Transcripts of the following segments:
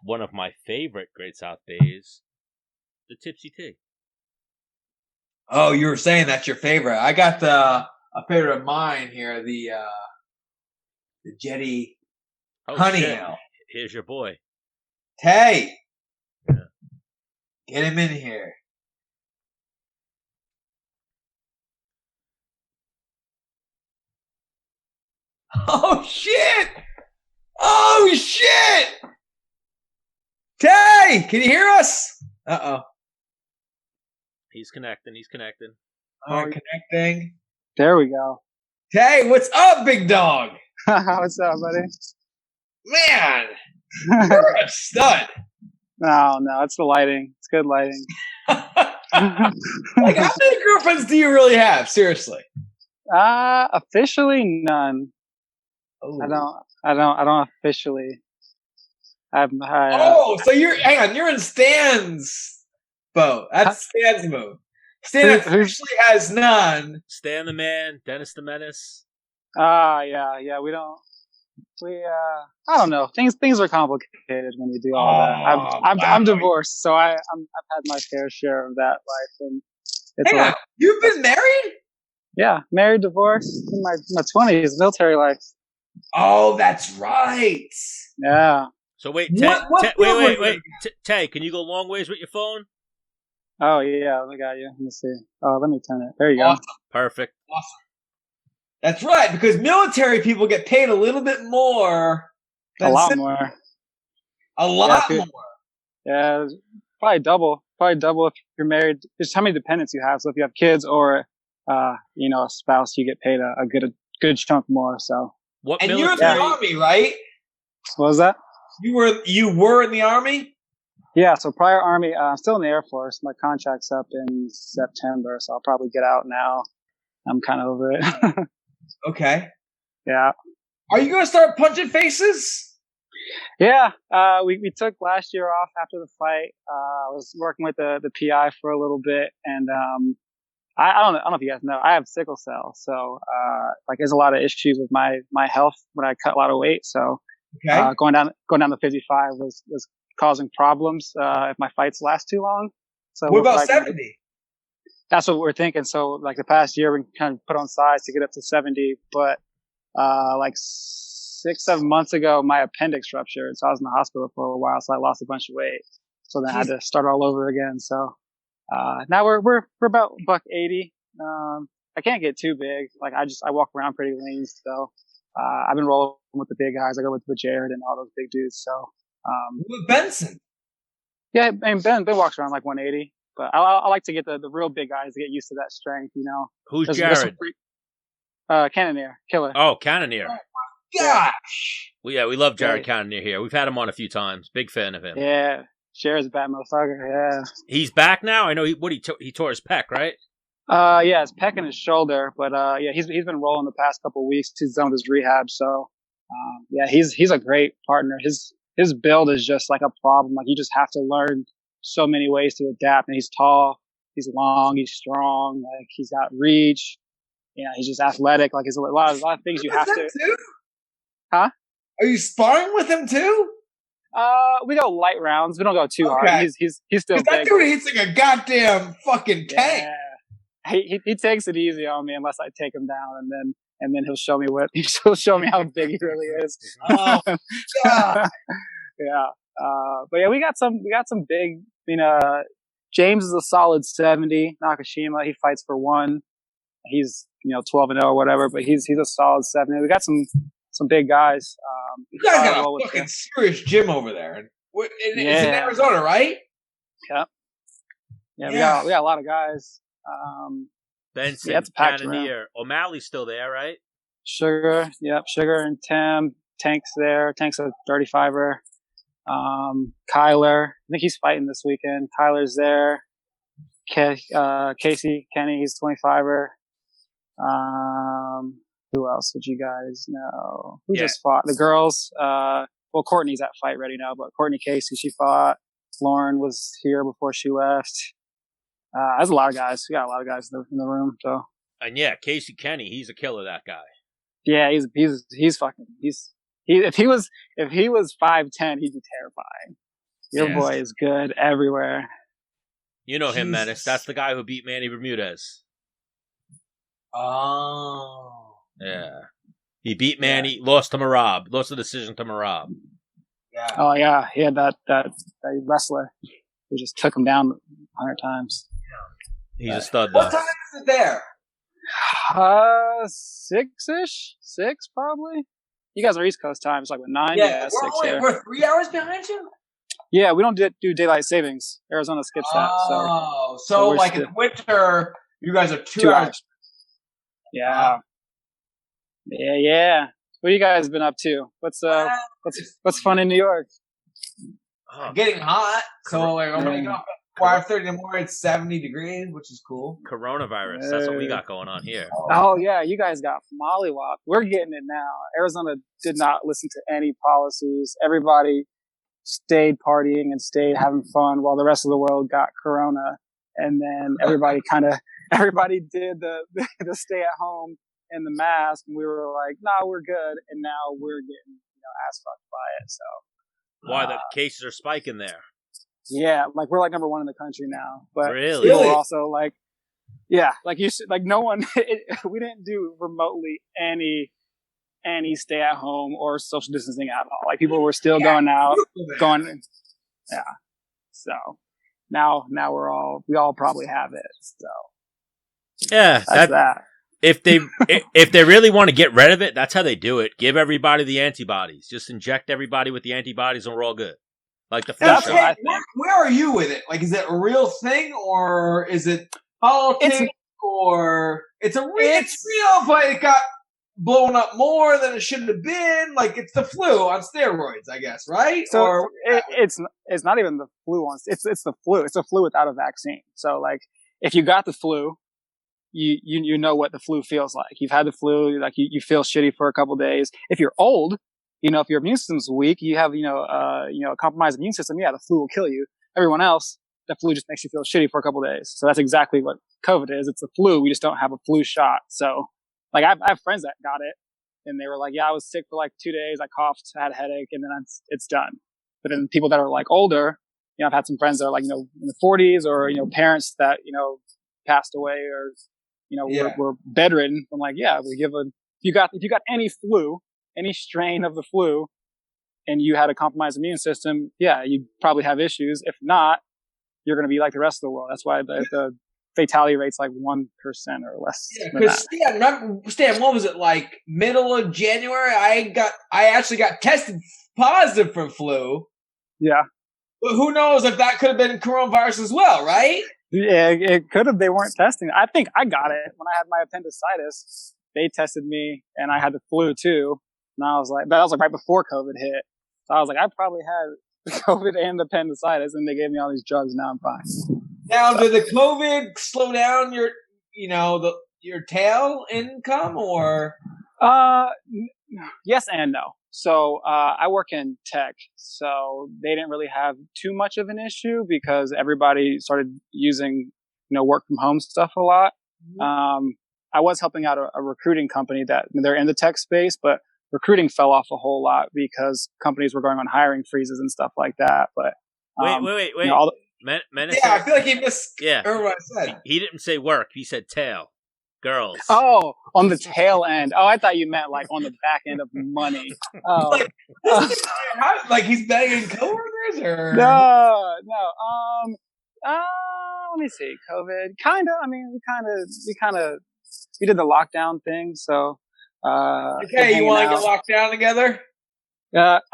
one of my favorite Great South Bays, the Tipsy Tea. Oh, you were saying that's your favorite. I got a favorite of mine here, the Jetty Honey Ale. Here's your boy. Hey, get him in here. Oh shit! Oh shit! Tay, can you hear us? Uh-oh. He's connecting. All right, connecting. There we go. Tay, what's up, big dog? What's up, buddy? Man, you're a stud. No, it's the lighting. It's good lighting. Like, how many girlfriends do you really have? Seriously. Officially none. Oh. I don't officially. So you're in Stan's boat. That's Stan's move. Stan officially has none. Stan the man, Dennis the Menace. Yeah, I don't know. Things are complicated when you do all that. I'm divorced, so I've had my fair share of that life, and it's you've been married? Yeah, married, divorced in my 20s, military life. Oh, that's right. Yeah. So wait, wait. Tay, can you go long ways with your phone? Oh yeah, I got you. Let me see. Oh, let me turn it. There you go. Perfect. Awesome. That's right, because military people get paid a little bit more. A lot more. A lot more. Yeah, probably double. Probably double if you're married. Just how many dependents you have. So if you have kids or a spouse, you get paid a good chunk more. So. And you're in the Army, right? What was that? You were in the Army? Yeah, so prior Army, I'm still in the Air Force. My contract's up in September, so I'll probably get out now. I'm kind of over it. Okay. Yeah. Are you going to start punching faces? Yeah. We took last year off after the fight. I was working with the PI for a little bit, and I don't know if you guys know, I have sickle cell, so there's a lot of issues with my health when I cut a lot of weight. So going down to 55 was causing problems if my fights last too long. So what about 70? That's what we're thinking. So the past year we kind of put on size to get up to 70, but 6-7 months ago my appendix ruptured, so I was in the hospital for a while. So I lost a bunch of weight. So then I had to start all over again. So. Now we're about $180. I can't get too big. I walk around pretty lean. So, I've been rolling with the big guys. I go with Jared and all those big dudes. So, with Benson. Yeah, and Ben walks around like 180, but I like to get the real big guys to get used to that strength, you know. Who's Jared? Cannonier, killer. Oh, Cannonier. Oh my gosh. Well, we love Jared Cannonier here. We've had him on a few times. Big fan of him. Yeah. Jared's a bad motherfucker, yeah. He's back now? I know he tore his pec, right? Yeah, his pec and his shoulder, but he's been rolling the past couple of weeks. He's done with his rehab, so he's a great partner. His build is just like a problem. Like, you just have to learn so many ways to adapt. And he's tall, he's long, he's strong, like he's got reach. You know, he's just athletic. Like, there's a lot of things you have to. Too? Huh? Are you sparring with him too? We go light rounds. We don't go too hard. He's still big. That dude hits like a goddamn fucking tank. Yeah. He takes it easy on me unless I take him down, and then he'll show me how big he really is. Oh God. Yeah. But yeah, we got some big. James is a solid 70. Nakashima, he fights for one. He's 12-0 or whatever, but he's a solid 70. We got some big guys. You guys got a fucking serious gym over there. It's in Arizona, right? Yeah. Yeah, we got a lot of guys. Benson, Cannonier. O'Malley's still there, right? Sugar, yep. Sugar and Tim. Tank's there. Tank's a 35er. Kyler, I think he's fighting this weekend. Kyler's there. Casey Kenny, he's 25er. Who else would you guys know? Who just fought? The girls. Courtney's at Fight Ready now, but Courtney Casey, she fought. Lauren was here before she left. There's a lot of guys. We got a lot of guys in the room. So. And Casey Kenny, he's a killer. That guy. Yeah, he's fucking. If he was 5'10", he'd be terrifying. Your boy is good everywhere. You know him, Menace. That's the guy who beat Manny Bermudez. Oh. Yeah. He beat Manny, lost to Marab. Lost the decision to Marab. Yeah. Oh, yeah. He had that wrestler who just took him down 100 times. He's a stud, though. What time is it there? 6-ish? 6, probably? You guys are East Coast time. It's like, 9? Yeah, 6 here. we're 3 hours behind you? Yeah, we don't do daylight savings. Arizona skips that. So like in winter, you guys are 2 hours. Yeah. Yeah. What have you guys been up to? What's fun in New York? Getting hot. So like I'm waking up at 5:30 in the morning. It's 70 degrees, which is cool. Coronavirus. That's what we got going on here. Oh yeah, you guys got mollywop. We're getting it now. Arizona did not listen to any policies. Everybody stayed partying and stayed having fun while the rest of the world got corona. And then everybody did the stay at home and the mask, and we were like, nah, we're good. And now we're getting, ass fucked by it. So why the cases are spiking there? Yeah, like we're like number 1 in the country now. But really? People are also like, yeah, like no one, we didn't do remotely any stay at home or social distancing at all. Like people were still going out, yeah. So now we all probably have it. So yeah, that's that. If they really want to get rid of it, that's how they do it. Give everybody the antibodies. Just inject everybody with the antibodies, and we're all good. Like the flu shot. Where are you with it? Like, is it a real thing, or is it politics, or it's real, but it got blown up more than it should have been? Like, it's the flu on steroids, I guess, right? So it's not even the flu it's the flu. It's a flu without a vaccine. So like, if you got the flu, you know what the flu feels like. You've had the flu, like you feel shitty for a couple days. If you're old, if your immune system's weak, you have, a compromised immune system, the flu will kill you. Everyone else, the flu just makes you feel shitty for a couple days. So that's exactly what COVID is. It's a flu. We just don't have a flu shot. So like I have friends that got it and they were like, yeah, I was sick for like 2 days. I coughed, I had a headache, and then it's done. But then people that are like older, I've had some friends that are like, in the 40s, or, parents that, passed away, or, were bedridden. I'm like, yeah, we give if you got any flu, any strain of the flu, and you had a compromised immune system, yeah, you'd probably have issues. If not, you're going to be like the rest of the world. That's why the fatality rate's like 1% or less. Yeah, because Stan, what was it like? Middle of January, I actually got tested positive for flu. Yeah, but who knows if that could have been coronavirus as well, right? Yeah, it could have. They weren't testing. I think I got it when I had my appendicitis. They tested me, and I had the flu too. And I was like, that was like right before COVID hit. So I was like, I probably had COVID and appendicitis, and they gave me all these drugs. Now I'm fine. Now, did the COVID slow down your tail income, or? Yes and no. So I work in tech, so they didn't really have too much of an issue because everybody started using, work from home stuff a lot. Mm-hmm. I was helping out a recruiting company that they're in the tech space, but recruiting fell off a whole lot because companies were going on hiring freezes and stuff like that. But wait. Menace, I feel like he missed. Yeah, what I said. He didn't say work. He said tail. Girls. Oh, on the tail end. Oh, I thought you meant like on the back end of money. Oh. Like he's begging coworkers, or no. Let me see. COVID, kind of. I mean, we did the lockdown thing. So, okay, you want to get locked down together?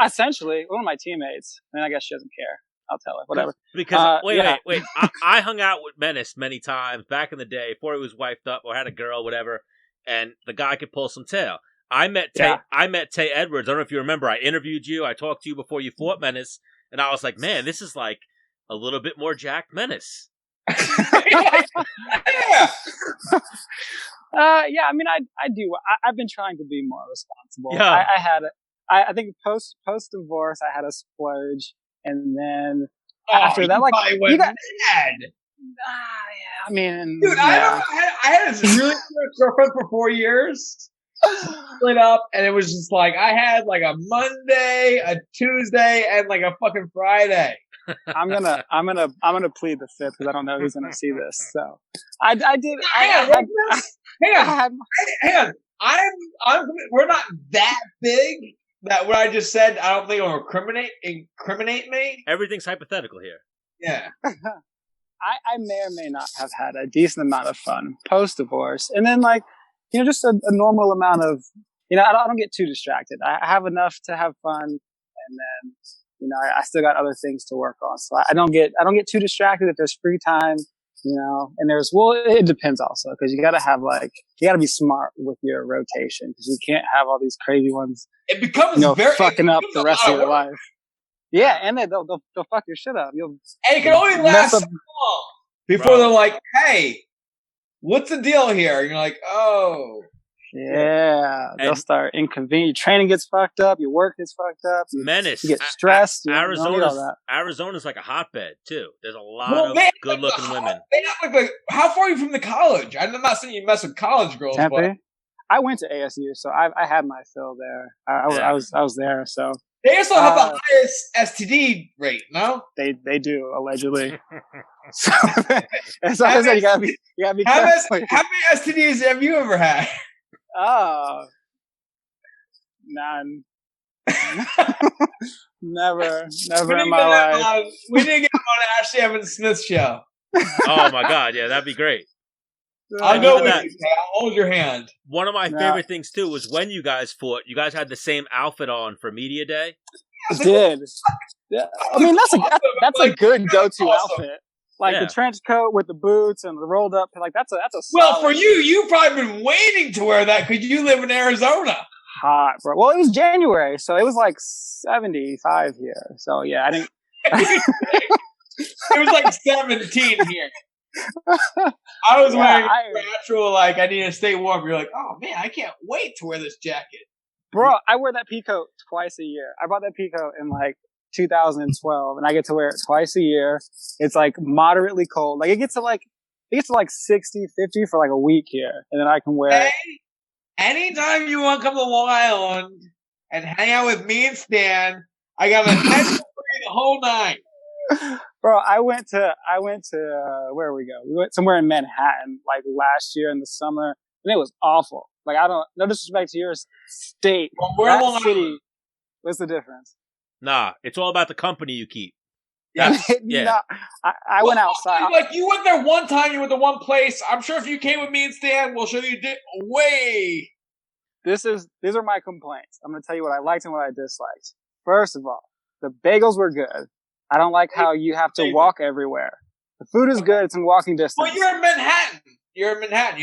Essentially, one of my teammates. I mean, I guess she doesn't care. I'll tell her, whatever. Because wait. I hung out with Menace many times back in the day before he was wifed up or had a girl, whatever, and the guy could pull some tail. I met Tay Edwards. I don't know if you remember. I interviewed you. I talked to you before you fought Menace, and I was like, man, this is like a little bit more jacked Menace. Yeah. I mean, I do. I've been trying to be more responsible. Yeah. I think post divorce, I had a splurge. And then after that, like you got mad. Yeah, I mean, dude, I had a really good girlfriend for 4 years, split up, and it was just like I had like a Monday, a Tuesday, and like a fucking Friday. I'm gonna plead the fifth because I don't know who's gonna see this. So I did. Hang on. We're not that big that what I just said. I don't think it'll incriminate me. Everything's hypothetical here. Yeah. I may or may not have had a decent amount of fun post divorce, and then just a normal amount of I don't get too distracted. I have enough to have fun, and then I still got other things to work on. So I don't get too distracted if there's free time, and it depends also because you got to be smart with your rotation because you can't have all these crazy ones. It becomes fucking up the rest of your life. Yeah, and they'll fuck your shit up. And it can only last so long before they're like, "Hey, what's the deal here?" And you're like, "Oh." Yeah, they'll start inconvenient. Training gets fucked up. Your work gets fucked up. Menace. You get stressed. Arizona's like a hotbed too. There's a lot of good-looking women. They look like. How far are you from the college? I'm not saying you mess with college girls. Tempe. But I went to ASU, so I had my fill there. I was there, so. They also have the highest STD rate, no? They do, allegedly. So as I said, you gotta be careful. How many STDs have you ever had? Oh, none. Never in my life. We didn't get him on Ashley Evans Smith's show. Oh my God, yeah, that'd be great. I'll go with you. I'll hold your hand. One of my favorite things too was when you guys fought. You guys had the same outfit on for media day. I did. Yeah. I mean, that's a good go-to outfit. Like the trench coat with the boots and the rolled up. Like that's a. Well, for you've probably been waiting to wear that because you live in Arizona. Hot, bro. Well, it was January, so it was like 75 here. So yeah, I didn't. It was like 17 here. I was wearing natural, I need to stay warm. You're like, oh man, I can't wait to wear this jacket. Bro, I wear that peacoat twice a year. I bought that peacoat in 2012, and I get to wear it twice a year. It's moderately cold. It gets to 60, 50 for a week here, and then I can wear it. Anytime you want to come to Long Island and hang out with me and Stan, I got a tent for you the whole night. Bro, I went to where we go? We went somewhere in Manhattan last year in the summer, and it was awful. No disrespect to your state, that city. What's the difference? Nah, it's all about the company you keep. Yeah. I went outside. You went there one time. You went to one place. I'm sure if you came with me and Stan, we'll show you way. These are my complaints. I'm going to tell you what I liked and what I disliked. First of all, the bagels were good. I don't like how you have to walk everywhere. The food is good. It's in walking distance. Well, you're in Manhattan. You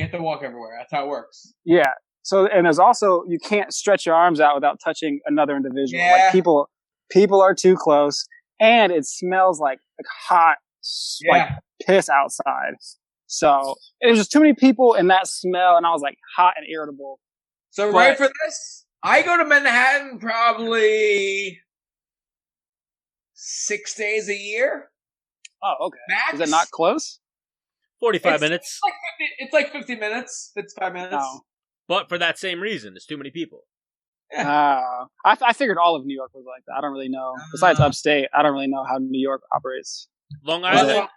have to walk everywhere. That's how it works. Yeah. So, and there's also, you can't stretch your arms out without touching another individual. Yeah. People are too close, and it smells like hot, piss outside. So it was just too many people and that smell, and I was hot and irritable. So right for this, I go to Manhattan probably 6 days a year. Oh, okay. Max? Is it not close? 45 minutes. It's 50 minutes. 55 minutes. Oh. But for that same reason, there's too many people. Yeah. I figured all of New York was like that. I don't really know. Besides upstate, I don't really know how New York operates. Long Island.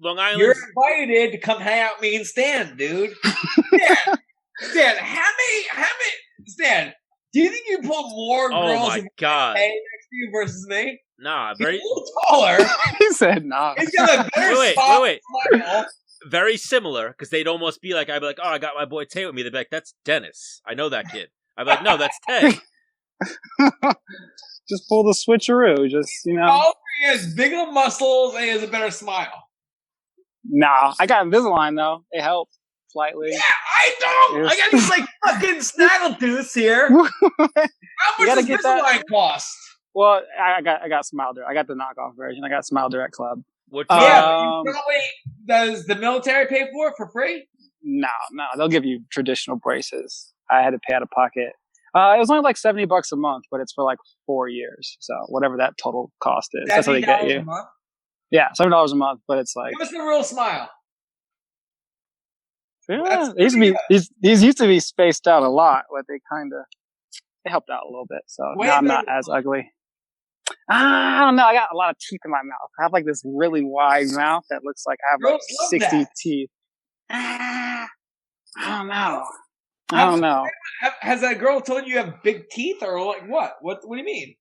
Long Island. You're invited to come hang out with me and Stan, dude. Stan, how many? Stan, do you think you pull more girls next to you versus me? Nah, He's a little taller. He said nah. He's got a better spot. Wait. Very similar, because they'd almost be I'd be like, oh, I got my boy Tay with me. They'd be like, that's Dennis. I know that kid. I'd be like, no, that's Tay. Just pull the switcheroo. Oh, he has bigger muscles and he has a better smile. Nah, I got Invisalign though. It helped slightly. Yeah, I don't. I got these fucking snaggletooths here. How much does Invisalign cost? Well, I got Smile Direct. I got the knockoff version. I got Smile Direct Club. But you probably does the military pay for it for free? No, they'll give you traditional braces. I had to pay out of pocket. It was only $70 a month, but it's for 4 years. So whatever that total cost is, that's what they get you. $70 a month? Yeah, $70 a month, but it's Give us the real smile. Yeah, these used to be spaced out a lot, but they helped out a little bit. So now I'm not as ugly. I don't know. I got a lot of teeth in my mouth. I have like this really wide mouth that looks like I have like 60 teeth. I don't know. Has that girl told you have big teeth or like what? What do you mean?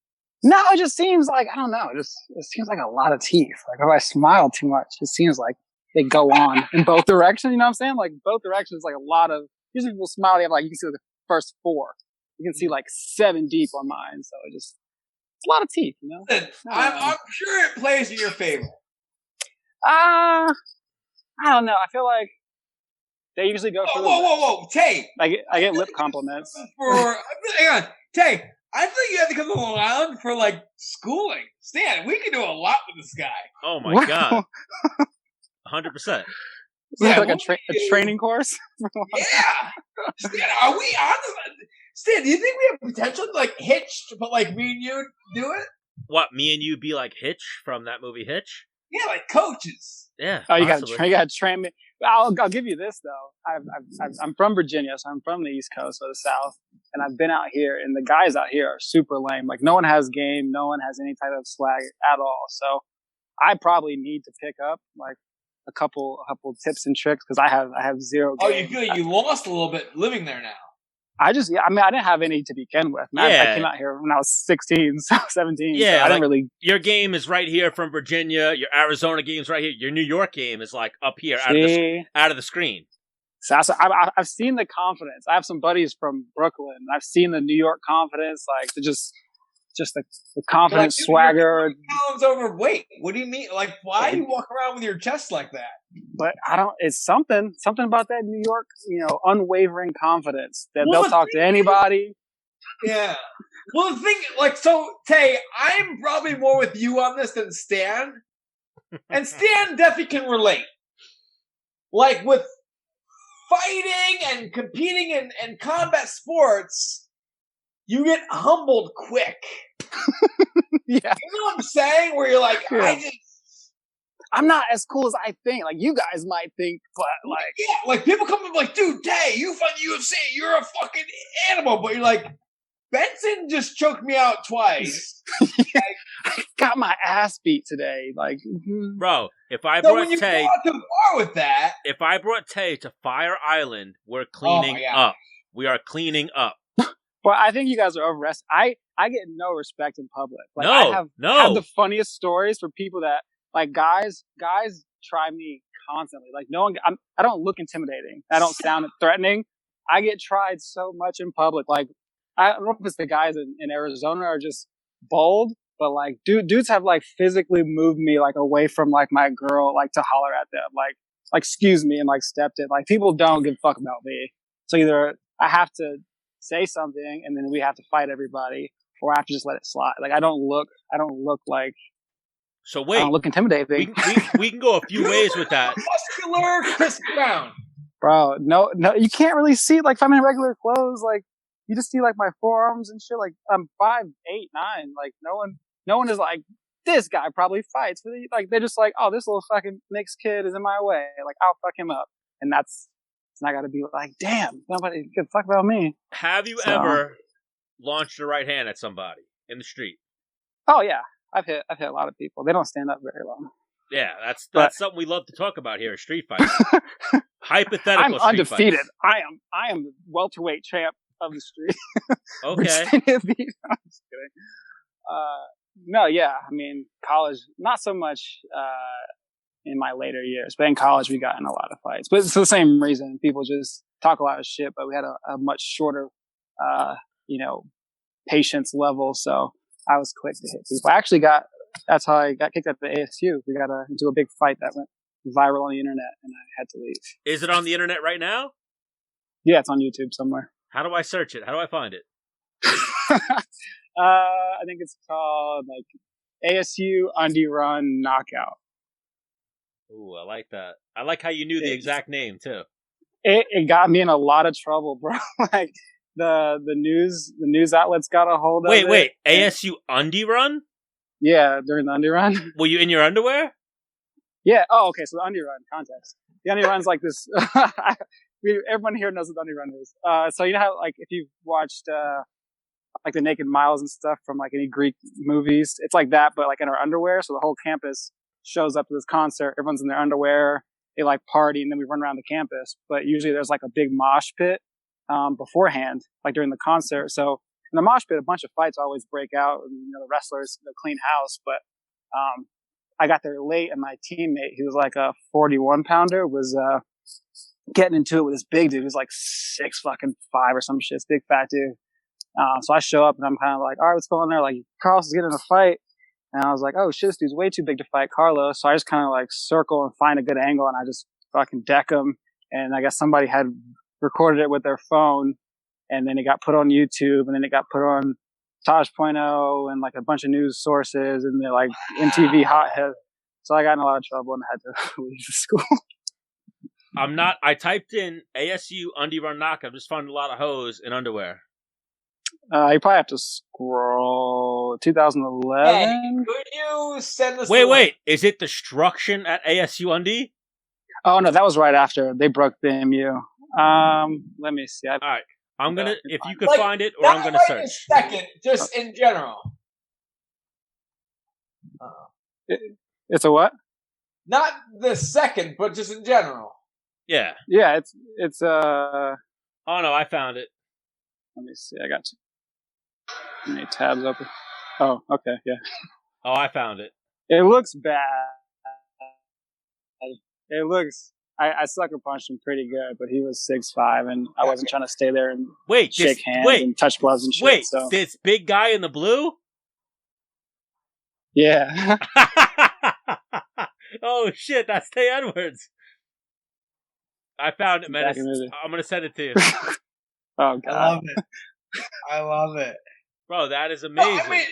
No, it just seems like, I don't know. It seems like a lot of teeth. Like if I smile too much, it seems like they go on in both directions. You know what I'm saying? Like both directions, like a lot of, usually people smile, they have like, you can see like the first 4. You can see like 7 deep on mine. So it's a lot of teeth, you know? I'm sure it plays in your favor. I don't know. I feel like they usually go for Whoa, Tay. I get lip compliments. Hang on, Tay. I think you have to come to Long Island for like schooling. Stan, we can do a lot with this guy. Oh my god, 100%. Yeah, like a training course. Yeah, Stan, are we on this? Stan, do you think we have potential to like Hitch, but like me and you do it? What, me and you be like Hitch from that movie Hitch? Yeah, like coaches. Yeah. Oh, you gotta train me. I'll give you this though. I'm from Virginia, so I'm from the East Coast or the South, and I've been out here, and the guys out here are super lame. Like no one has game, no one has any type of swag at all. So I probably need to pick up like a couple tips and tricks because I have zero game. Oh, you feel you lost a little bit living there now. I didn't have any to begin with. I came out here when I was 16, 17. Yeah, so I didn't really. Your game is right here from Virginia. Your Arizona game's right here. Your New York game is like up here out of the screen. So I've seen the confidence. I have some buddies from Brooklyn. I've seen the New York confidence, like just the confidence, like, swagger. 2 pounds overweight. What do you mean? Like, why do you walk around with your chest like that? But it's something about that New York, unwavering confidence that they'll talk to anybody. Yeah. Well, the thing, like, so, Tay, I'm probably more with you on this than Stan. And Stan definitely can relate. Like, with fighting and competing in combat sports, you get humbled quick. Yeah. You know what I'm saying? Where you're like, yeah. I'm not as cool as I think. Like, you guys might think, but like... Yeah, like, people come up like, dude, Tay, you fight UFC, you're a fucking animal. But you're like, Benson just choked me out twice. Yeah. I got my ass beat today. Like, bro, if I brought Tay... So when you go too far with that... If I brought Tay to Fire Island, we're cleaning up. We are cleaning up. Well, I think you guys are overestimating. I get no respect in public. Like, I have the funniest stories for people that... Like guys try me constantly. Like no one, I don't look intimidating. I don't sound threatening. I get tried so much in public. Like I don't know if it's the guys in Arizona are just bold, but like dudes have like physically moved me like away from like my girl, like to holler at them, like excuse me, and like stepped in. Like people don't give a fuck about me. So either I have to say something and then we have to fight everybody, or I have to just let it slide. Like I don't look like. So wait, I don't look intimidating. We can go a few ways with that. Muscular Chris Brown, bro. No, you can't really see. Like if I'm in regular clothes, like you just see like my forearms and shit. Like I'm 5'8", 9". Like no one is like this guy probably fights. Like they're just like, oh, this little fucking mixed kid is in my way. Like I'll fuck him up, and it's not got to be like, damn, nobody give a fuck about me. Have you ever launched a right hand at somebody in the street? Oh yeah. I've hit a lot of people. They don't stand up very long. Yeah, that's something we love to talk about here in street fights. Hypothetical. I'm street undefeated. Fights. I am the welterweight champ of the street. Okay. I'm just kidding. No, yeah. I mean, college, not so much in my later years, but in college we got in a lot of fights. But it's for the same reason. People just talk a lot of shit, but we had a much shorter, patience level. So I was quick to hit people. That's how I got kicked out of the ASU. We got into a big fight that went viral on the internet, and I had to leave. Is it on the internet right now? Yeah, it's on YouTube somewhere. How do I search it? How do I find it? I think it's called like ASU Undie Run Knockout. Ooh, I like that. I like how you knew the exact name too. It got me in a lot of trouble, bro. Like the news outlets got a hold of it. Wait, ASU Undie Run? Yeah, during the Undie Run. Were you in your underwear? Yeah. Oh, okay. So the Undie Run context. The Undie Run's like this. everyone here knows what Dundee Run is. So you know how like if you've watched like the Naked Miles and stuff from like any Greek movies, it's like that, but like in our underwear. So the whole campus shows up to this concert. Everyone's in their underwear. They like party, and then we run around the campus. But usually there's like a big mosh pit beforehand, like during the concert. So in the mosh pit, a bunch of fights always break out, and the wrestlers clean house. But I got there late, and my teammate, who was like a 41 pounder, was getting into it with this big dude. He was like 6'5" or some shit. This big fat dude. So I show up, and I'm kind of like, all right, what's going on there? Like, Carlos is getting in a fight. And I was like, oh shit, this dude's way too big to fight Carlos. So I just kind of like circle and find a good angle, and I just fucking deck him. And I guess somebody had recorded it with their phone, and then it got put on YouTube, and then it got put on Taj.0 and like a bunch of news sources, and they're like MTV Hothead. So I got in a lot of trouble and had to leave the school. I typed in ASU Undie Run Knockout. Just found a lot of hoes in underwear. You probably have to scroll 2011. Hey, could you send us? Wait. Is it Destruction at ASU Undie? Oh no, that was right after they broke the MU. Let me see. All right, I'm gonna if you could like, find it, or I'm gonna right search. A second, just in general. It's a what? Not the second, but just in general. Yeah. Yeah, it's Oh no, I found it. Let me see. I got many tabs open. Oh, okay, yeah. Oh, I found it. It looks bad. It looks. I sucker punched him pretty good, but he was 6'5", and I wasn't trying to stay there and shake hands and touch gloves and shit. Wait, so. This big guy in the blue? Yeah. Oh shit, that's Tay Edwards. I found it, Menace. I'm gonna send it to you. Oh god, I love it. Bro, that is amazing. No, I mean,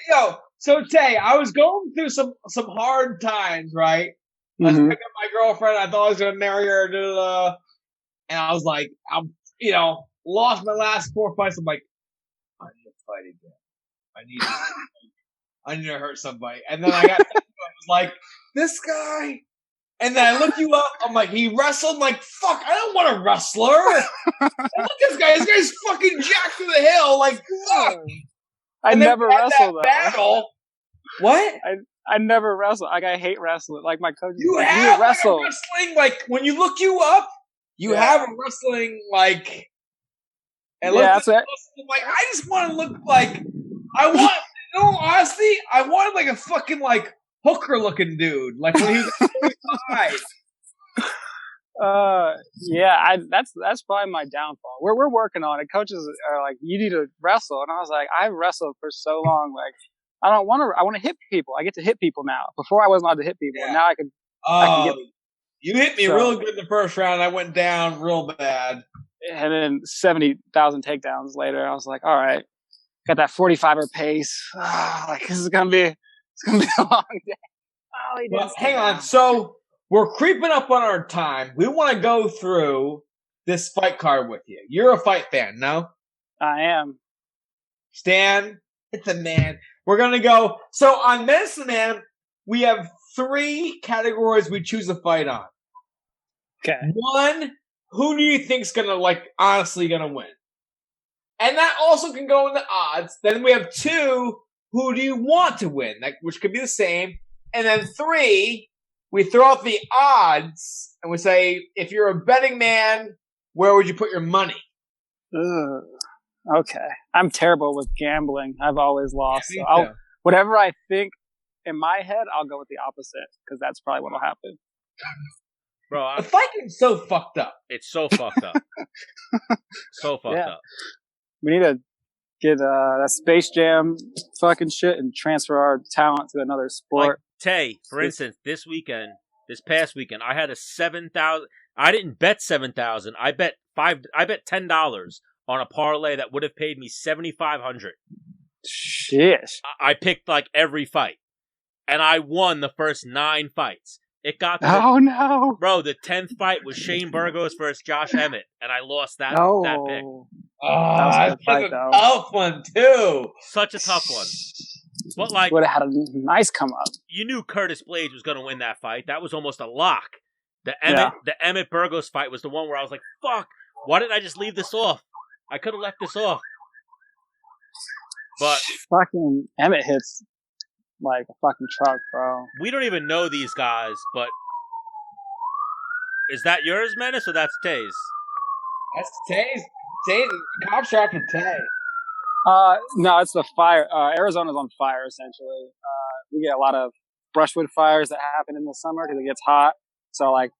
so Tay, I was going through some hard times, right? I was picking up my girlfriend. I thought I was going to marry her. And I was like, lost my last 4 fights. I'm like, I need to fight again. I need to hurt somebody. And then I got, I was like, this guy. And then I looked you up. I'm like, he wrestled. I'm like, fuck, I don't want a wrestler. And look at this guy. This guy's fucking jacked to the hill. Like, fuck. I never wrestled though. Battle. What? I never wrestle. Like I hate wrestling. Like my coach. You have wrestle. Like wrestling. Like when you look you up, you have a wrestling like. And that's it. Like I just want to look like honestly, I wanted like a fucking like hooker looking dude. Like when he was 45. That's probably my downfall. We're working on it. Coaches are like, you need to wrestle, and I was like, I've wrestled for so long, like. I want to hit people. I get to hit people now. Before I wasn't allowed to hit people. And now I can get you hit me real good in the first round. I went down real bad. And then 70,000 takedowns later, I was like, all right, got that 45er pace. Like this is gonna be a long day. Well, hang on. So we're creeping up on our time. We want to go through this fight card with you. You're a fight fan, no? I am. Stan, it's a man. We're going to go. So on Menace Man, we have 3 categories we choose a fight on. Okay. 1, who do you think's going to, honestly going to win? And that also can go in the odds. Then we have 2, who do you want to win? Which could be the same. And then 3, we throw out the odds and we say, if you're a betting man, where would you put your money? Ugh. Okay. I'm terrible with gambling. I've always lost. So whatever I think in my head, I'll go with the opposite because that's probably what'll happen. Bro, the fighting's so fucked up. It's so fucked up. So fucked up. We need to get that Space Jam fucking shit and transfer our talent to another sport. Like Tay, for instance, this past weekend, I had a 7,000. I didn't bet 7,000. I bet $10 on a parlay that would have paid me $7,500. Shit. I picked every fight, and I won the first 9 fights. It got to no, bro. The 10th fight was Shane Burgos versus Josh Emmett, and I lost that pick. Oh, that's a tough one too. Such a tough one. But would have had a nice come up. You knew Curtis Blades was going to win that fight. That was almost a lock. The Emmett Burgos fight was the one where I was like, "Fuck, Why didn't I just leave this off? I could have left this off. But fucking Emmett hits like a fucking truck, bro. We don't even know these guys, but is that yours, Menace, or that's Tay's? That's Tay's. Cop shot for Tay. No, it's the fire. Arizona's on fire, essentially. We get a lot of brushwood fires that happen in the summer because it gets hot. So, like,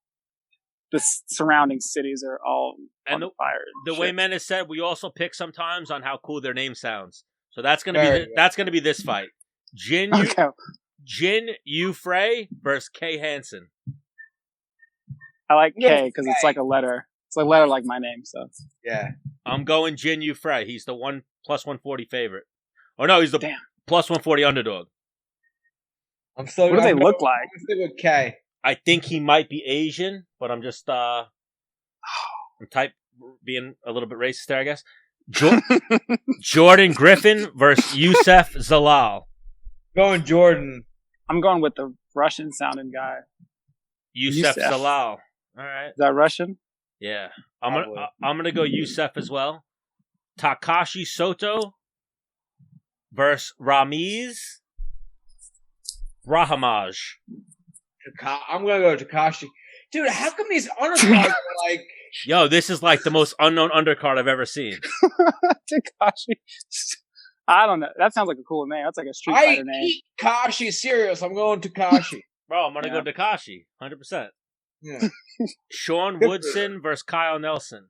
the surrounding cities are all on fire. The way Menace said, we also pick sometimes on how cool their name sounds. So that's gonna be this fight. Jin Yu Frey versus Kay Hansen. I like K because it's like a letter. It's a letter like my name. So yeah, I'm going Jin Yu Frey. He's the plus 140 favorite. Oh no, he's the plus 140 underdog. What do they look like? I'm still with K. I think he might be Asian, but I'm just being a little bit racist there, I guess. Jordan Griffin versus Youssef Zalal. Going Jordan. I'm going with the Russian sounding guy. Youssef Zalal. All right. Is that Russian? Yeah. I'm gonna go Youssef as well. Takashi Soto versus Ramiz Rahamaj. I'm gonna go Takashi. Dude, how come these undercards are like... Yo, this is like the most unknown undercard I've ever seen. Takashi. I don't know. That sounds like a cool name. That's like a Street Fighter name. I eat Kashi serious. I'm going Takashi. Bro, I'm gonna go Takashi. 100%. Yeah. Sean Woodson versus Kyle Nelson.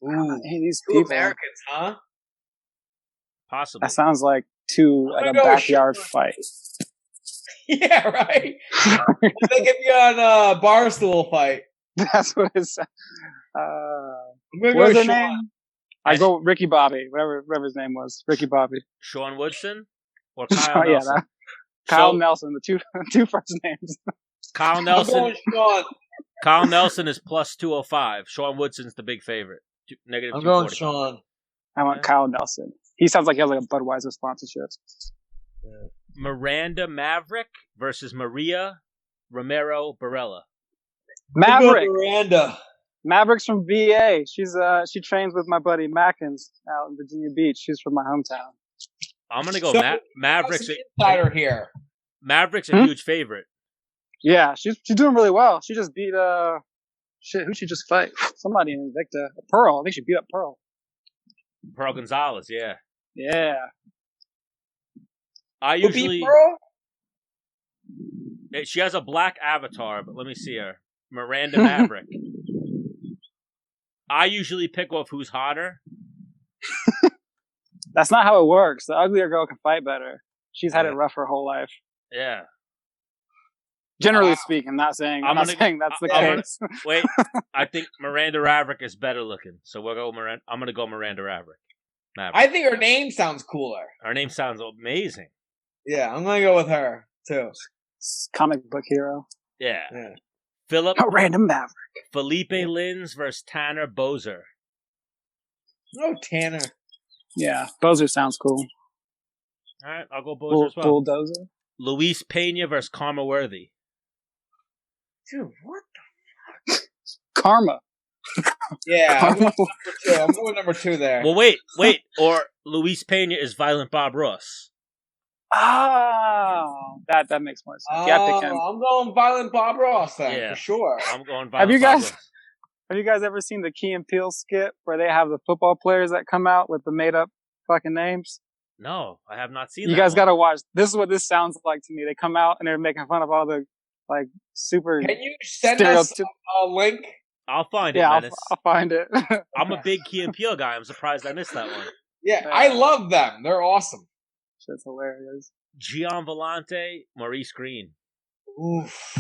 Ooh. Hey, these two people. Americans, huh? Possibly. That sounds like a backyard fight. Yeah, right? They could be on a Barstool fight. That's what it's. What's their name? I go Ricky Bobby, whatever his name was. Ricky Bobby. Sean Woodson or Kyle Nelson? Kyle Nelson, the two first names. Kyle Nelson. Kyle Nelson is plus 205. Sean Woodson's the big favorite. Negative. I'm going Sean. I want Kyle Nelson. He sounds like he has like a Budweiser sponsorship. Yeah. Miranda Maverick versus Maria Romero Barella. Miranda. Maverick's from VA. She trains with my buddy Mackins out in Virginia Beach. She's from my hometown. I'm gonna go Maverick's insider here. Maverick's a huge favorite. Yeah, she's doing really well. She just beat who'd she just fight? Somebody in Invicta. Pearl. I think she beat up Pearl. Pearl Gonzalez, yeah. Yeah. I usually. Pearl? She has a black avatar, but let me see her. Miranda Maverick. I usually pick off who's hotter. That's not how it works. The uglier girl can fight better. She's had it rough her whole life. Yeah. Generally speaking, I'm not saying that's the case. Wait, I think Miranda Maverick is better looking, so we'll go Miranda. I'm gonna go Miranda Maverick. I think her name sounds cooler. Her name sounds amazing. Yeah, I'm gonna go with her too. Comic book hero. Yeah. Random Maverick. Felipe Lins versus Tanner Bozer. Oh, Tanner. Yeah, Bozer sounds cool. All right, I'll go Bozer as well. Bulldozer. Luis Pena versus Karma Worthy. Dude, what the fuck? Karma. Yeah, I'm going number two there. Well, wait. Or Luis Pena is Violent Bob Ross. Oh, that makes more sense. Yeah, pick him. I'm going Violent Bob Ross then, for sure. I'm going Violent Bob Ross. Have you guys ever seen the Key and Peele skit where they have the football players that come out with the made up fucking names? No, I have not seen that. You guys gotta watch. This is what this sounds like to me. They come out and they're making fun of all the like super. Can you send us a link? I'll find it, yeah, Menace. I'll find it. I'm a big Key and Peele guy. I'm surprised I missed that one. Yeah, I love them. They're awesome. Shit's hilarious. Gian Vellante, Maurice Green. Oof.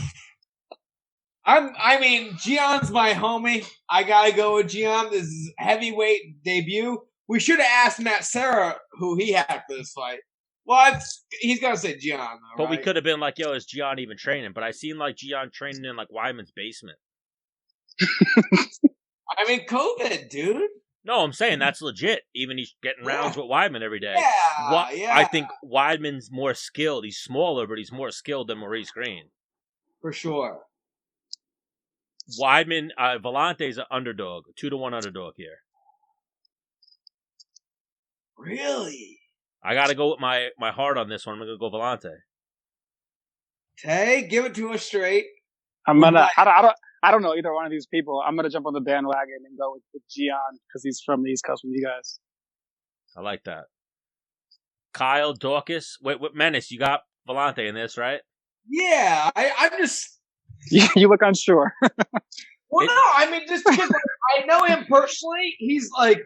Gion's my homie. I gotta go with Gian. This is heavyweight debut. We should have asked Matt Serra who he had for this fight. Well, he's gonna say Gian, though, but right? we could have been like, "Yo, is Gian even training?" But I seen like Gian training in like Weidman's basement. COVID, dude. No, I'm saying that's legit. Even he's getting rounds with Weidman every day. Yeah. I think Weidman's more skilled. He's smaller, but he's more skilled than Maurice Green. For sure. Weidman, Volante's an underdog, 2-1 underdog here. Really? I got to go with my heart on this one. I'm going to go Volante. Tay, give it to us straight. I don't know either one of these people. I'm gonna jump on the bandwagon and go with Gian because he's from the East Coast with you guys. I like that. Kyle Dawkins. Wait, Menace, you got Volante in this, right? Yeah, I'm just... You look unsure. Well, no, I mean, just because I know him personally, he's like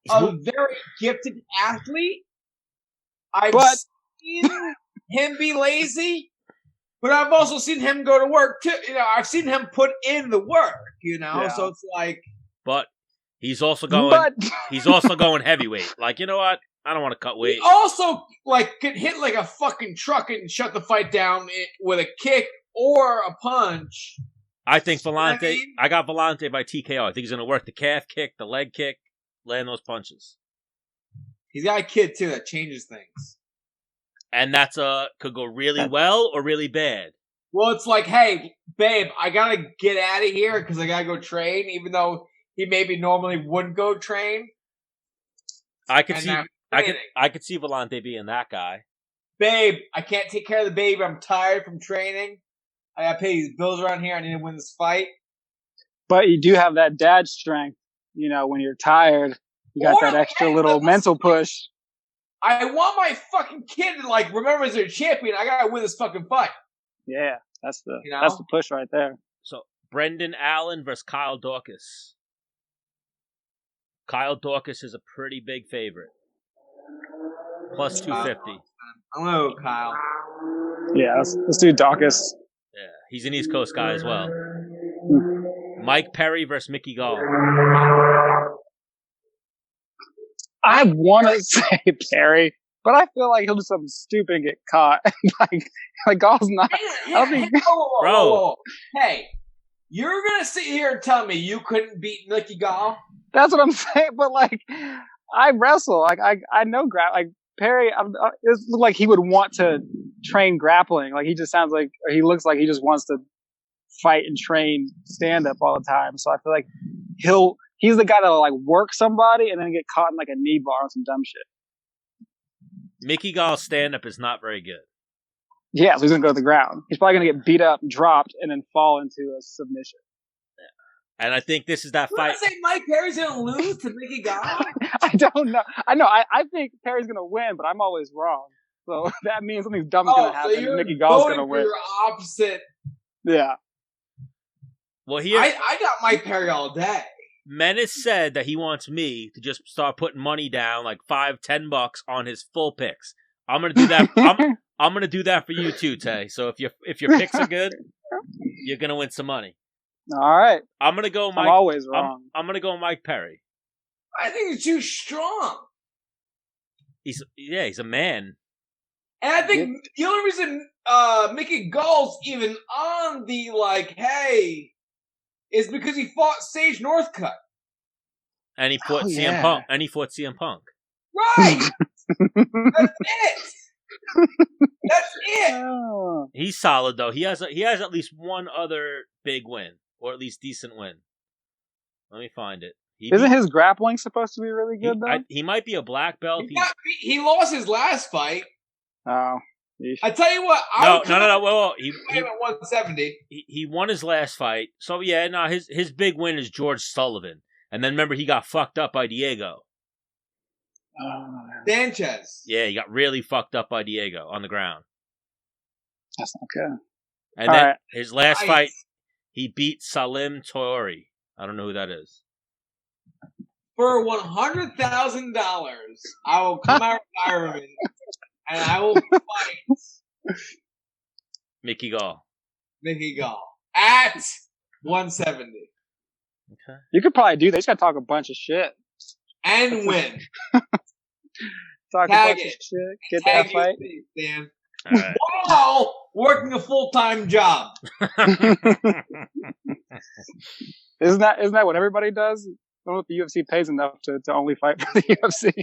a very gifted athlete. I've seen him be lazy, but I've also seen him go to work too. You know, I've seen him put in the work. You know, Yeah. so it's like. But he's also going. He's also going heavyweight. Like, you know what? I don't want to cut weight. He also like could hit like a fucking truck and shut the fight down with a kick or a punch. I think Volante. I mean, I got Volante by TKO. I think he's going to work the calf kick, the leg kick, land those punches. he's got a kid too that changes things. And that's could go really well or really bad. Well, it's like, hey, babe, I gotta get out of here because I gotta go train, even though he maybe normally wouldn't go train. I could see Volante being that guy. Babe, I can't take care of the baby. I'm tired from training. I gotta pay these bills around here. I need to win this fight. But you do have that dad strength. You know, when you're tired, you got that extra little mental push. I want my fucking kid to like remember as a champion. I gotta win this fucking fight. Yeah, that's the push right there. So Brendan Allen versus Kyle Dawkins. Kyle Dawkins is a pretty big favorite. Plus 250. I'm gonna go Kyle. Yeah, let's do Dawkins. Yeah, he's an East Coast guy as well. Mike Perry versus Mickey Gall. I want to say Perry, but I feel like he'll do something stupid and get caught. like Gall's not. I don't think. Whoa. Hey, you're gonna sit here and tell me you couldn't beat Mickey Gall? That's what I'm saying. But like, I wrestle. Like I know Perry. It looks like he would want to train grappling. Like he just sounds like, or he looks like he just wants to fight and train stand up all the time. So I feel like he's the guy that'll like work somebody and then get caught in like a knee bar or some dumb shit. Mickey Gall's stand up is not very good. Yeah, so he's gonna go to the ground. He's probably gonna get beat up, dropped, and then fall into a submission. Yeah. And I think this is that fight. You say Mike Perry's gonna lose to Mickey Gall? I don't know. I think Perry's gonna win, but I'm always wrong. So that means something dumb's gonna happen. So Mickey Gall's gonna win. You're opposite. Yeah. Well, here I got Mike Perry all day. Menace said that he wants me to just start putting money down, like $5-10 on his full picks. I'm gonna do that. I'm gonna do that for you too, Tay. So if your picks are good, you're gonna win some money. All right. I'm gonna go. I'm always wrong. I'm gonna go Mike Perry. I think he's too strong. He's a man. And I think the only reason Mickey Gall's even on the hey is because he fought Sage Northcutt. And he fought CM Punk. And he fought CM Punk. Right. That's it. That's it. Oh. He's solid though. He has at least one other big win, or at least decent win. Let me find it. Isn't his grappling supposed to be really good though? He might be a black belt. He lost his last fight. Oh. I tell you what. No. Well, he at 170. He won his last fight. So yeah, no, his big win is George Sullivan. And then remember he got fucked up by Diego. Sanchez. Yeah, he got really fucked up by Diego on the ground. That's not good. And then his last fight, he beat Salim Touri. I don't know who that is. For $100,000, I will come out of retirement and I will fight Mickey Gall. At 170. Okay. You could probably do that. You just gotta talk a bunch of shit. And win. Talk a bunch of shit. Get that fight. Dan. All right. While working a full-time job. Isn't that what everybody does? I don't know if the UFC pays enough to only fight for the UFC.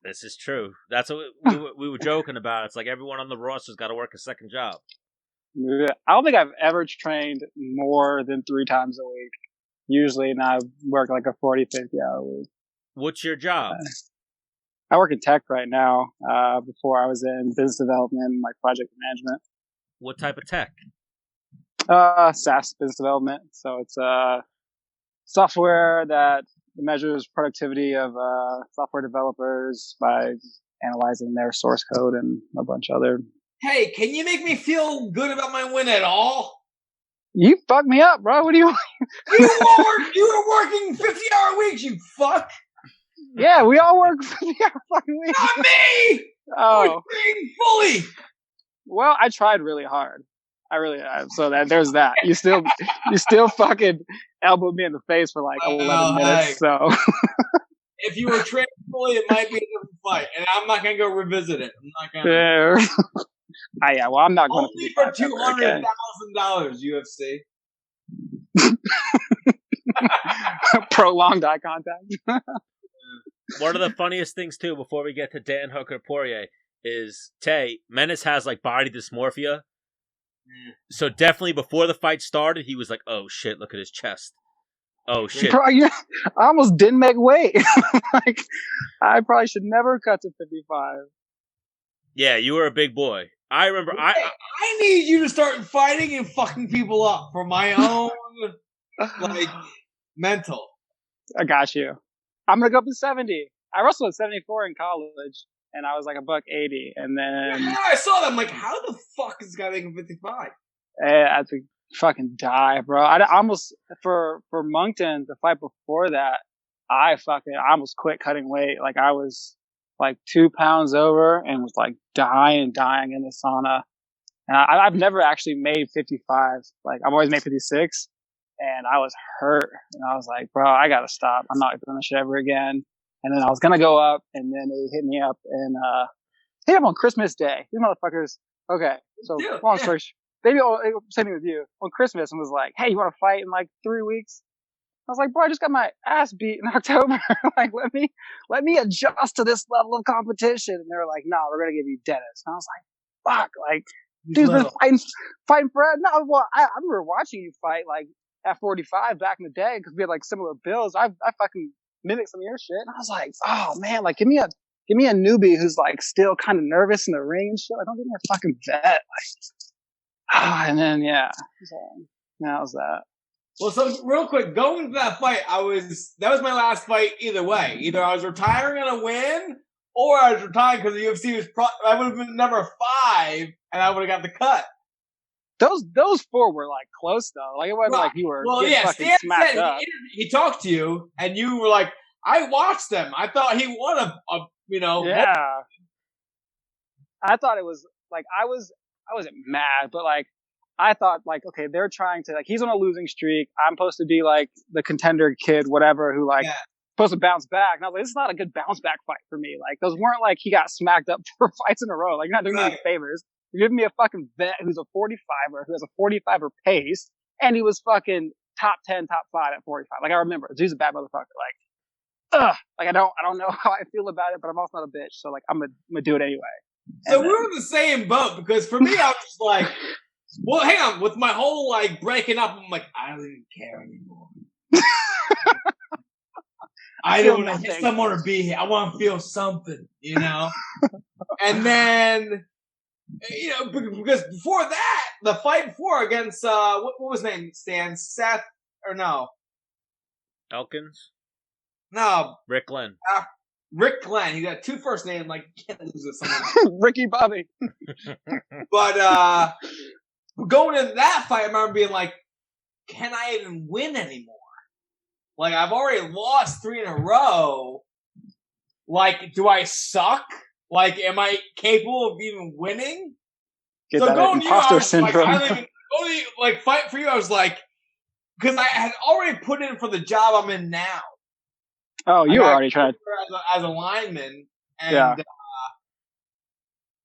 This is true. That's what we were joking about. It's like everyone on the roster's got to work a second job. I don't think I've ever trained more than 3 times a week. Usually, and I work like a 40, 50-hour week. What's your job? I work in tech right now. Before I was in business development, like project management. What type of tech? SaaS, business development. So it's software that measures productivity of software developers by analyzing their source code and a bunch of other. Hey, can you make me feel good about my win at all? You fucked me up, bro. What do you? You were working 50-hour weeks, you fuck. Yeah, we all work 50-hour fucking weeks. Not me. Oh, fully. Well, I tried really hard. I really have. So there's that. You still fucking elbowed me in the face for like 11 minutes. Hey. So if you were trained fully, it might be a different fight, and I'm not gonna go revisit it. I'm not gonna. yeah. Yeah. Well, I'm not going only for $200,000 UFC. Prolonged eye contact. One of the funniest things too, before we get to Dan Hooker Poirier, is Menace has like body dysmorphia. So definitely before the fight started, he was like, "Oh shit, look at his chest. Oh shit." Bro, I almost didn't make weight. Like, I probably should never cut to 55. Yeah, you were a big boy. I remember. I need you to start fighting and fucking people up for my own like mental. I got you. I'm gonna go up to 70. I wrestled at 74 in college, and I was like $180, and then I saw them. Like, how the fuck is this guy making 55? I had to fucking die, bro. I almost for Moncton, the fight before that, I almost quit cutting weight. Like, I was like 2 pounds over and was like dying in the sauna. And I've never actually made 55. Like, I've always made 56, and I was hurt. And I was like, bro, I gotta stop. I'm not doing this shit ever again. And then I was gonna go up, and then they hit me up on Christmas Day. These motherfuckers. Okay, so long story short, maybe I'll send me with you on Christmas, and was like, hey, you want to fight in like 3 weeks? I was like, bro, I just got my ass beat in October. Like, let me adjust to this level of competition. And they were like, no, we're gonna give you Dennis. And I was like, fuck, like, dude's been fighting forever. No, well, I remember watching you fight like at 45 back in the day because we had like similar builds. I fucking mimic some of your shit. And I was like, oh man, like give me a newbie who's like still kind of nervous in the ring and shit. Like, don't give me a fucking vet. Like, and then so, that was that. Well, so real quick, going to that fight, that was my last fight either way. Either I was retiring on a win, or I was retiring because the UFC was I would have been number 5, and I would have got the cut. Those 4 were like close though. Like, it wasn't like you were fucking smacked up. He talked to you, and you were like, I watched them. I thought he won a Yeah. I thought it was like I wasn't mad, but like I thought like, okay, they're trying to like, he's on a losing streak. I'm supposed to be like the contender kid, whatever, who like supposed to bounce back. And I was like, this is not a good bounce back fight for me. Like, those weren't like he got smacked up 4 fights in a row. Like, you're not doing me any favors. You're giving me a fucking vet who's a 45er, who has a 45er pace, and he was fucking top 10, top 5 at 45. Like, I remember, he's a bad motherfucker. Like, like I don't know how I feel about it, but I'm also not a bitch, so like I'm gonna do it anyway. So we're in the same boat, because for me, I was just like, well, hang on, with my whole like breaking up, I'm like, I don't even care anymore. I don't want to hit someone or be here. I want to feel something, you know? And then, you know, because before that, the fight before against, what was his name, Stan? Seth, or no? Elkins? No. Rick Glenn. Rick Glenn. He got 2 first names, like, can't lose with someone. Ricky Bobby. But, going into that fight, I remember being like, can I even win anymore? Like, I've already lost 3 in a row. Like, do I suck? Like, am I capable of even winning? Get so that going imposter syndrome. Like, fight for you, I was like, because I had already put in for the job I'm in now. Oh, you were already trying as a lineman, and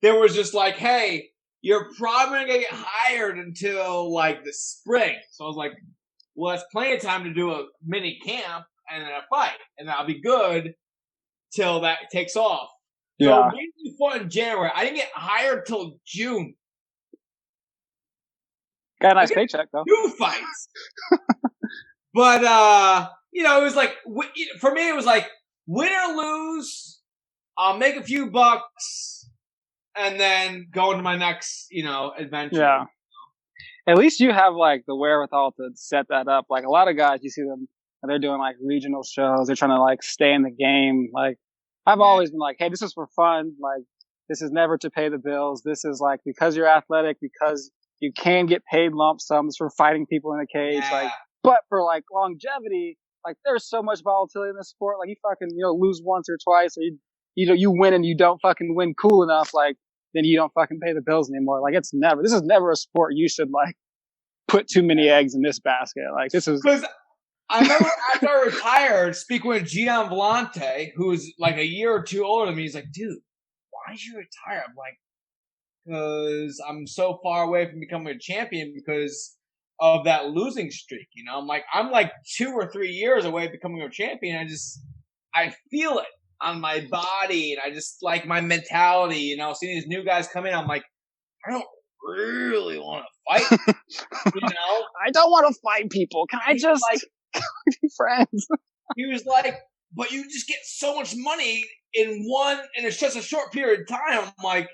there was just like, hey, you're probably gonna get hired until like the spring. So I was like, well, that's plenty of time to do a mini camp and then a fight, and I'll be good till that takes off. So we fought in January. I didn't get hired till June. Got a nice paycheck though. 2 fights. But it was like for me, it was like win or lose, I'll make a few bucks, and then go into my next adventure. Yeah. At least you have like the wherewithal to set that up. Like a lot of guys, you see them, and they're doing like regional shows. They're trying to like stay in the game. Like I've always been like, hey, this is for fun. Like this is never to pay the bills. This is like because you're athletic, because you can get paid lump sums for fighting people in a cage. Yeah. Like, but for like longevity, like there's so much volatility in this sport. Like you fucking lose once or twice, or you win and you don't fucking win cool enough. Like then you don't fucking pay the bills anymore. Like this is never a sport you should like put too many eggs in this basket. Like this is because I remember after I retired, speaking with Gian Vellante, who's like a year or two older than me. He's like, dude, why did you retire? I'm like, because I'm so far away from becoming a champion because of that losing streak. I'm like 2 or 3 years away from becoming a champion. I feel it on my body, and I just like my mentality. Seeing these new guys come in, I'm like, I don't really want to fight. I don't want to fight people. Can I just be friends? He was like, but you just get so much money and it's just a short period of time. I'm like,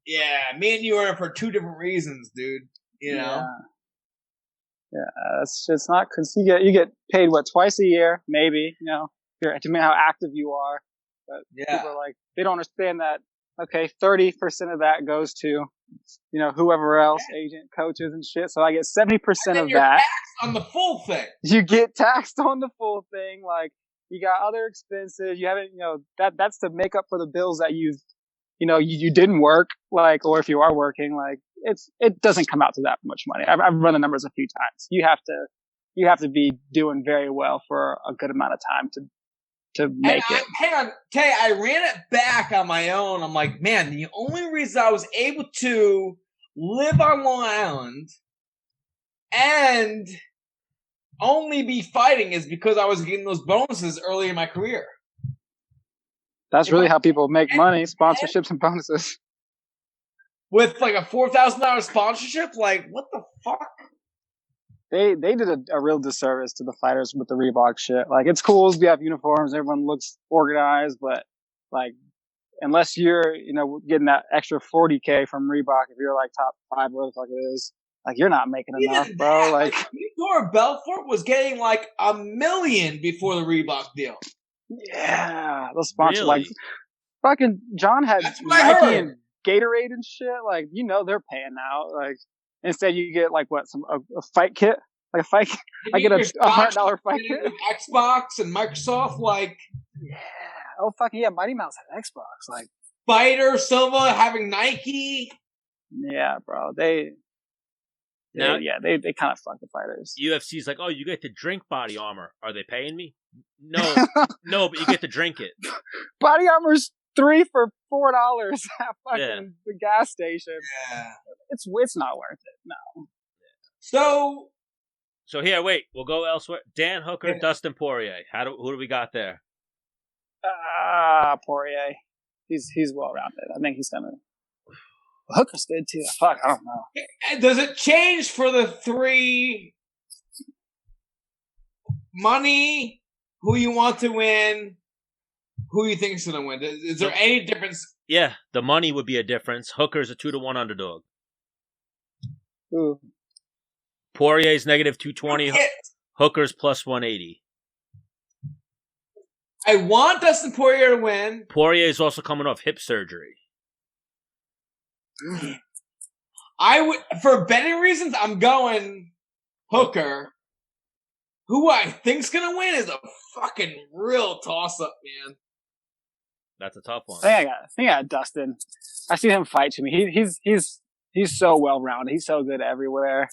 yeah, me and you are for 2 different reasons, dude. Yeah, it's not because you get paid twice a year, maybe. Depending on how active you are. But people are like, they don't understand that. Okay, 30% of that goes to whoever else, agent, coaches, and shit. So I get 70% of that. Taxed on the full thing. You get taxed on the full thing. Like you got other expenses. You haven't, that's to make up for the bills that you didn't work. Like, or if you are working, like it doesn't come out to that much money. I've run the numbers a few times. You have to be doing very well for a good amount of time to make it. Hang on, Tay, I ran it back on my own. I'm like, man, the only reason I was able to live on Long Island and only be fighting is because I was getting those bonuses early in my career. That's really how people make money, sponsorships and bonuses. With like a $4,000 sponsorship? Like, what the fuck? They did a real disservice to the fighters with the Reebok shit. Like, it's cool we have uniforms, everyone looks organized, but like, unless you're, getting that extra $40K from Reebok, if you're like top 5, whatever the fuck it is, like you're not making enough, bro. Like, Vitor Belfort was getting like $1 million before the Reebok deal. Yeah, those sponsors, Really? like fucking John had Nike and Gatorade and shit. Like, they're paying out. Like, instead you get like a fight kit, like a fight. I get a $100 fight kit. Xbox and Microsoft, like, yeah. Oh fucking yeah, Mighty Mouse had Xbox. Like, Spider Silva having Nike. Yeah, bro. They kind of fuck the fighters. UFC's like, oh, you get to drink body armor. Are they paying me? No, no, but you get to drink it. Body armor's 3 for $4 at fucking the gas station. Yeah, it's not worth it. No. So here, wait, we'll go elsewhere. Dan Hooker, Dustin Poirier. Who do we got there? Poirier. He's well rounded. I think he's gonna. Hooker's good too. Fuck, I don't know. Does it change for the 3 money? Who you want to win? Who you think is going to win? Is there any difference? Yeah, the money would be a difference. Hooker's a 2-1 underdog. Ooh. Poirier's negative 220. Hooker's plus 180. I want Dustin Poirier to win. Poirier is also coming off hip surgery. I would, for betting reasons, I'm going Hooker. Who I think's gonna win is a fucking real toss-up, man. That's a tough one. I think I got Dustin. I see him fight to me. He's so well rounded. He's so good everywhere.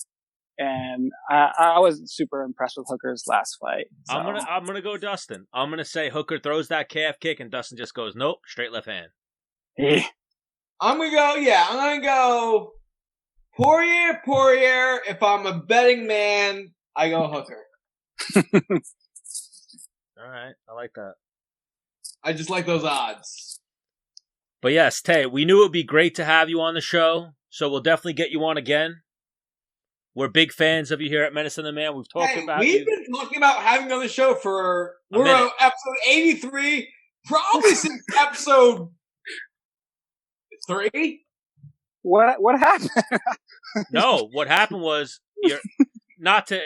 And I was super impressed with Hooker's last fight. So. I'm gonna go Dustin. I'm gonna say Hooker throws that calf kick and Dustin just goes, nope, straight left hand. I'm gonna go Poirier. If I'm a betting man, I go Hooker. All right, I like that. I just like those odds. But yes, Tay, we knew it would be great to have you on the show, so we'll definitely get you on again. We're big fans of you here at Menace and the Man. We've talked about we've you. been talking about having you on the show we're on episode 83, probably since episode 3. What happened? No, what happened was not to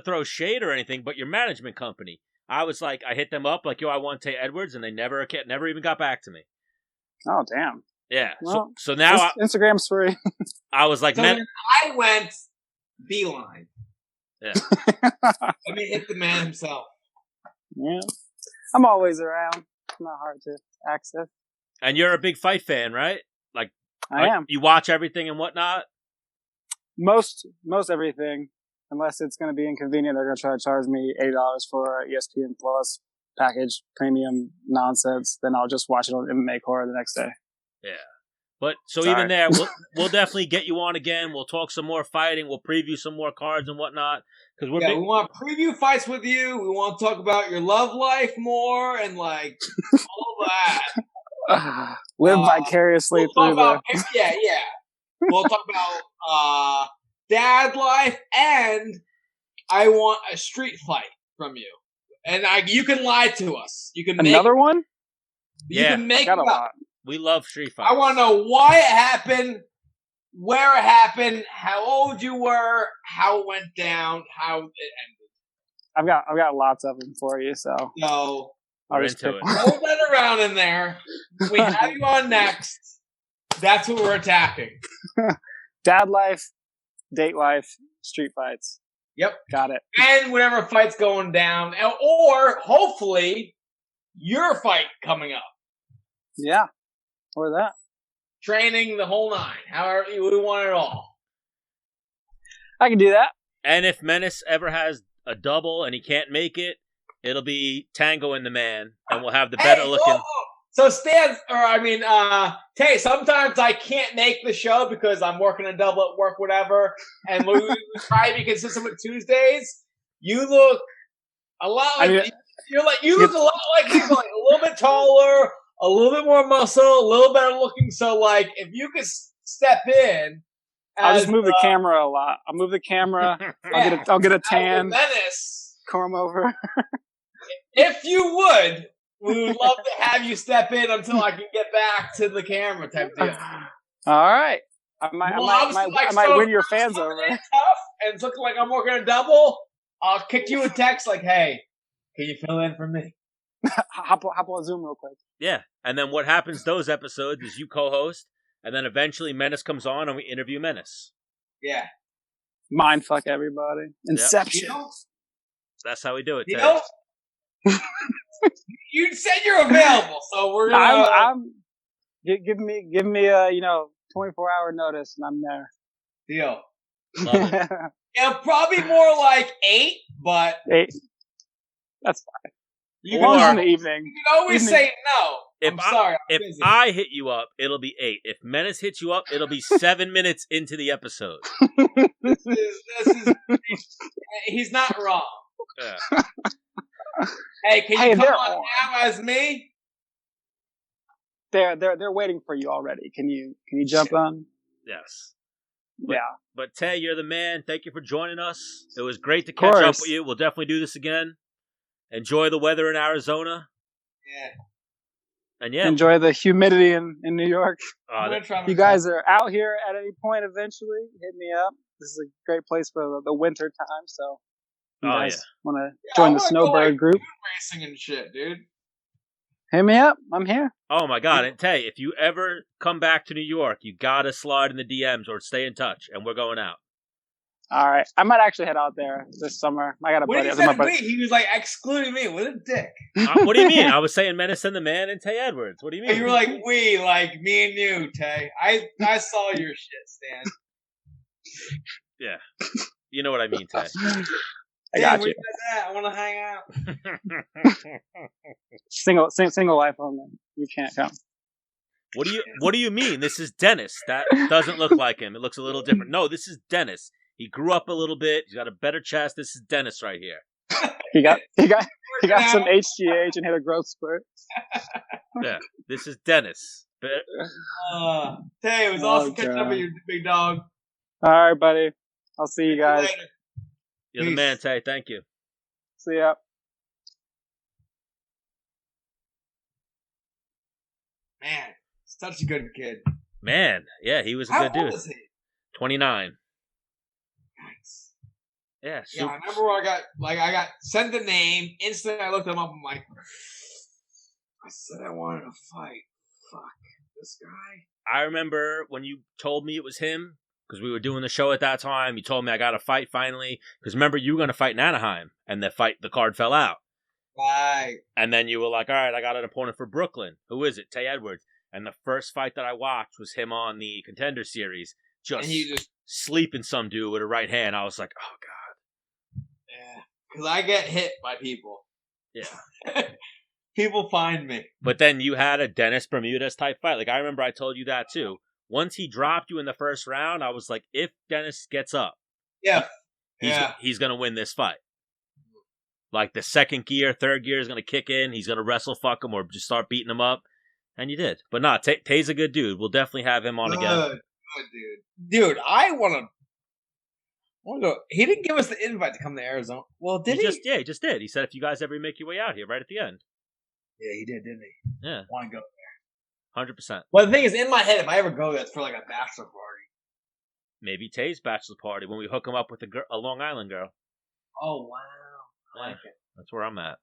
throw shade or anything, but your management company. I was like, I hit them up like, yo, I want Tay Edwards, and they never even got back to me. Oh, damn. Yeah. Well, so now Instagram's free. I was like, I went beeline. Yeah. Let me hit the man himself. Yeah. I'm always around. It's not hard to access. And you're a big fight fan, right? Like, I am. You watch everything and whatnot? Most everything. Unless it's going to be inconvenient, they're going to try to charge me $80 for ESPN Plus package, premium nonsense. Then I'll just watch it on MMA Core the next day. Yeah. But so Sorry. even there, we'll definitely get you on again. We'll talk some more fighting. We'll preview some more cards and whatnot. Because we want to preview fights with you. We want to talk about your love life more and like all that. Live vicariously through the. Yeah. We'll talk about dad life, and I want a street fight from you. And you can lie to us. You can another one. You can make it up. We love street fights. I want to know why it happened, where it happened, how old you were, how it went down, how it ended. I've got lots of them for you, so we're into it. Hold that around in there. We have you on next. That's what we're attacking. Dad life, date life, street fights. Yep. Got it. And whatever fight's going down, or hopefully your fight coming up. Yeah. Or that. Training the whole 9. However, we want it all. I can do that. And if Menace ever has a double and he can't make it, it'll be Tango and the Man, and we'll have the better looking. So Tay, sometimes I can't make the show because I'm working a double at work, whatever, and we try to be consistent with Tuesdays. You look a lot like you look a lot like he's like a little bit taller, a little bit more muscle, a little better looking. So like, if you could step in, I'll just move the camera a lot. I'll move the camera. I'll get a tan. Menace. Come over. If you would. We would love to have you step in until I can get back to the camera type deal. All right. I might win your fans over. Tough, and it's looking like I'm working a double. I'll kick you a text like, hey, can you fill in for me? hop on Zoom real quick. Yeah. And then what happens those episodes is you co-host, and then eventually Menace comes on and we interview Menace. Yeah. Mind fuck everybody. Inception. Yep. That's how we do it, Tay. You said you're available, so we're gonna. Give me a 24-hour notice, and I'm there. Deal. Love it. Yeah, probably more like 8, but 8. That's fine. You can in the evening. You can always say no. I'm sorry. If I hit you up, it'll be 8. If Menace hits you up, it'll be 7 minutes into the episode. This is. He's not wrong. Yeah. Hey, can you come on now as me? They're waiting for you already. Can you jump on? Yes. But Tay, you're the man. Thank you for joining us. It was great to catch up with you. We'll definitely do this again. Enjoy the weather in Arizona. Yeah. And enjoy the humidity in New York. You guys are out here at any point eventually, hit me up. This is a great place for the winter time, so you guys want to join the Snowbird group? Racing and shit, dude. Hit me up. I'm here. Oh my God. And Tay, if you ever come back to New York, you gotta slide in the DMs or stay in touch, and we're going out. All right. I might actually head out there this summer. I got a buddy. He was like excluding me. What a dick. What do you mean? I was saying Menace and the Man and Tay Edwards. What do you mean? You were like, like me and you, Tay. I saw your shit, Stan. Yeah. You know what I mean, Tay. I got you. I want to hang out. Single life only. You can't come. What do you mean? This is Dennis. That doesn't look like him. It looks a little different. No, this is Dennis. He grew up a little bit. He's got a better chest. This is Dennis right here. He got some HGH and hit a growth spurt. Yeah, this is Dennis. Tay, it was awesome catching up with you, big dog. All right, buddy. I'll see you guys. You're the man, Tay. Thank you. See ya. Man, such a good kid. Man, yeah, he was a good dude. How old is he? 29. Nice. Yeah, Yeah, I remember when I got sent the name. Instantly, I looked him up. I'm like, I said I wanted to fight. Fuck this guy. I remember when you told me it was him, because we were doing the show at that time. You told me I got to fight finally. Because remember, you were going to fight in Anaheim, and the card fell out. Right. And then you were like, all right, I got an opponent for Brooklyn. Who is it? Tay Edwards. And the first fight that I watched was him on the Contender Series, just sleeping some dude with a right hand. I was like, oh, God. Yeah, because I get hit by people. Yeah. People find me. But then you had a Dennis Bermudez type fight. Like, I remember I told you that, too. Once he dropped you in the first round, I was like, if Dennis gets up, he's going to win this fight. Like, the second gear, third gear is going to kick in. He's going to wrestle fuck him or just start beating him up. And you did. But nah, Tay's a good dude. We'll definitely have him on again. Good dude. Dude, I want to go. He didn't give us the invite to come to Arizona. Well, did he? Yeah, he just did. He said if you guys ever make your way out here, right at the end. Yeah, he did, didn't he? Yeah. I want to go there. 100%. Well, the thing is, in my head, if I ever go there, it's for like a bachelor party. Maybe Tay's bachelor party when we hook him up with a Long Island girl. Oh, wow. I like it. That's where I'm at.